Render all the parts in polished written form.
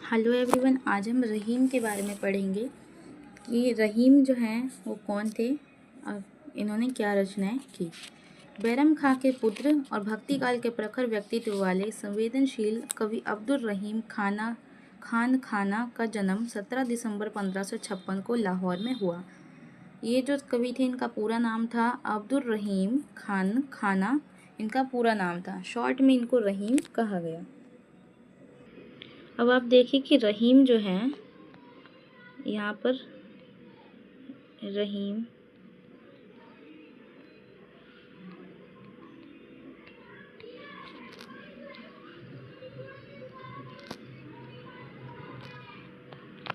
Hello everyone, आज हम रहीम के बारे में पढ़ेंगे कि रहीम जो हैं वो कौन थे और इन्होंने क्या रचनाएं की। बैरम खां के पुत्र और भक्ति काल के प्रखर व्यक्तित्व वाले संवेदनशील कवि अब्दुल रहीम खान खाना का जन्म 17 दिसंबर 1556 को लाहौर में हुआ। ये जो कवि थे इनका पूरा नाम था अब्दुल रहीम खान खाना, इनका पूरा नाम था। शॉर्ट में इनको रहीम कहा गया। अब आप देखिए कि रहीम जो है, यहाँ पर रहीम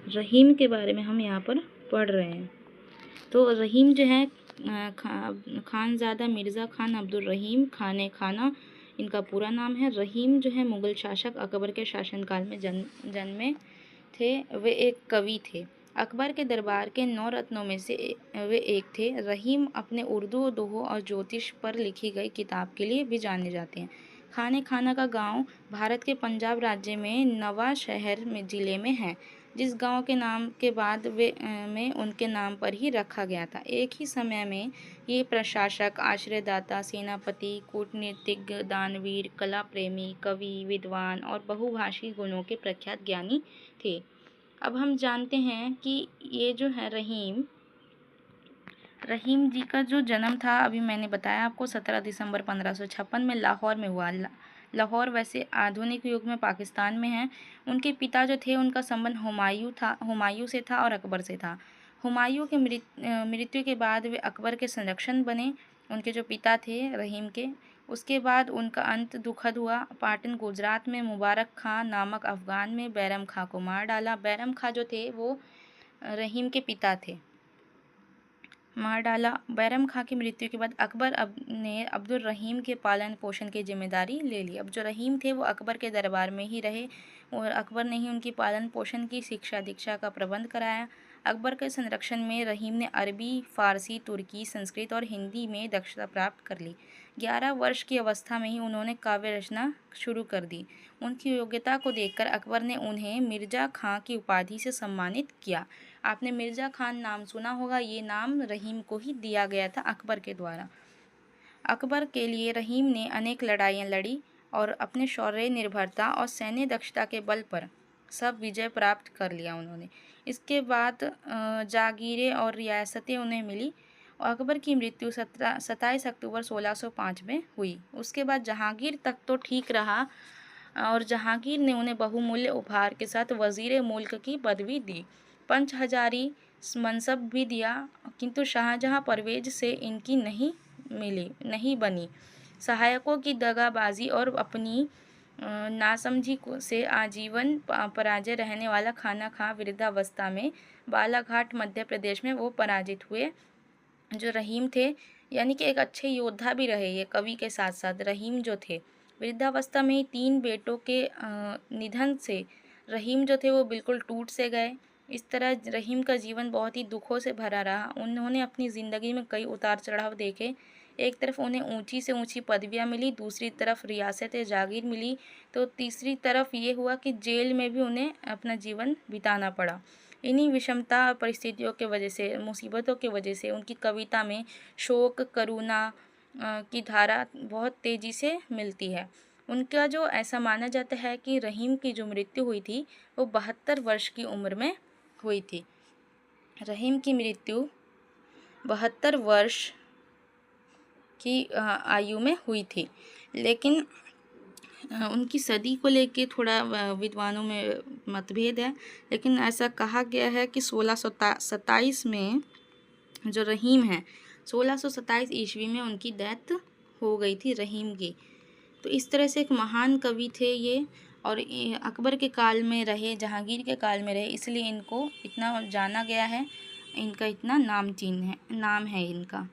रहीम के बारे में हम यहाँ पर पढ़ रहे हैं। तो रहीम जो है खानज़ादा मिर्ज़ा खान अब्दुल रहीम खाने खाना इनका पूरा नाम है। रहीम जो है मुग़ल शासक अकबर के शासनकाल में जन्मे थे। वे एक कवि थे। अकबर के दरबार के 9 रत्नों में से वे एक थे। रहीम अपने उर्दू, दोहो और ज्योतिष पर लिखी गई किताब के लिए भी जाने जाते हैं। खाने खाना का गांव भारत के पंजाब राज्य में नवा शहर में ज़िले में है, जिस गांव के नाम के बाद में उनके नाम पर ही रखा गया था। एक ही समय में ये प्रशासक, आश्रयदाता, सेनापति, कूटनीतिज्ञ, दानवीर, कला प्रेमी, कवि, विद्वान और बहुभाषी गुणों के प्रख्यात ज्ञानी थे। अब हम जानते हैं कि ये जो है रहीम जी का जो जन्म था, अभी मैंने बताया आपको 17 दिसंबर 1556 में लाहौर में हुआ। लाहौर वैसे आधुनिक युग में पाकिस्तान में है। उनके पिता जो थे उनका संबंध हुमायूं से था और अकबर से था। हुमायूं के मृत्यु के बाद वे अकबर के संरक्षक बने, उनके जो पिता थे रहीम के। उसके बाद उनका अंत दुखद हुआ। पाटन गुजरात में मुबारक खां नामक अफगान में बैरम खां को मार डाला। बैरम खां जो थे वो रहीम के पिता थे, मार डाला। बैरम खां की मृत्यु के बाद अकबर ने अब्दुल रहीम के पालन पोषण की जिम्मेदारी ले ली। अब जो रहीम थे वो अकबर के दरबार में ही रहे और अकबर ने ही उनकी पालन पोषण की शिक्षा दीक्षा का प्रबंध कराया। अकबर के संरक्षण में रहीम ने अरबी, फारसी, तुर्की, संस्कृत और हिंदी में दक्षता प्राप्त कर ली। 11 वर्ष की अवस्था में ही उन्होंने काव्य रचना शुरू कर दी। उनकी योग्यता को देखकर अकबर ने उन्हें मिर्ज़ा खां की उपाधि से सम्मानित किया। आपने मिर्ज़ा खान नाम सुना होगा, ये नाम रहीम को ही दिया गया था अकबर के द्वारा। अकबर के लिए रहीम ने अनेक लड़ाइयाँ लड़ी और अपने शौर्य, निर्भरता और सैन्य दक्षता के बल पर सब विजय प्राप्त कर लिया उन्होंने। इसके बाद जागीरें और रियासतें उन्हें मिली। अकबर की मृत्यु 27 अक्टूबर 1605 में हुई। उसके बाद जहांगीर तक तो ठीक रहा और जहांगीर ने उन्हें बहुमूल्य उपहार के साथ वज़ीर मुल्क की पदवी दी, पंच हजारी मनसब भी दिया, किंतु शाहजहां परवेज से इनकी नहीं बनी। सहायकों की दगाबाजी और अपनी नासमझी से आजीवन पराजय रहने वाला खाना खां वृद्धावस्था में बालाघाट मध्य प्रदेश में वो पराजित हुए। जो रहीम थे यानी कि एक अच्छे योद्धा भी रहे ये कवि के साथ साथ। रहीम जो थे वृद्धावस्था में 3 बेटों के निधन से रहीम जो थे वो बिल्कुल टूट से गए। इस तरह रहीम का जीवन बहुत ही दुखों से भरा रहा। उन्होंने अपनी ज़िंदगी में कई उतार चढ़ाव देखे। एक तरफ उन्हें ऊंची से ऊंची पदवियां मिली, दूसरी तरफ रियासत जागीर मिली, तो तीसरी तरफ ये हुआ कि जेल में भी उन्हें अपना जीवन बिताना पड़ा। इन्हीं विषमता परिस्थितियों के वजह से, मुसीबतों की वजह से उनकी कविता में शोक, करुणा की धारा बहुत तेज़ी से मिलती है। उनका जो ऐसा माना जाता है कि रहीम की जो मृत्यु हुई थी वो 72 वर्ष की उम्र में हुई थी। रहीम की मृत्यु 72 वर्ष की आयु में हुई थी। लेकिन उनकी सदी को लेके थोड़ा विद्वानों में मतभेद है, लेकिन ऐसा कहा गया है कि 1627 में जो रहीम है 1627 ईस्वी में उनकी डेथ हो गई थी रहीम की। तो इस तरह से एक महान कवि थे ये, और अकबर के काल में रहे, जहांगीर के काल में रहे, इसलिए इनको इतना जाना गया है, इनका इतना नाम है इनका।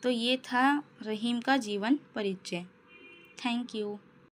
तो ये था रहीम का जीवन परिचय। Thank you.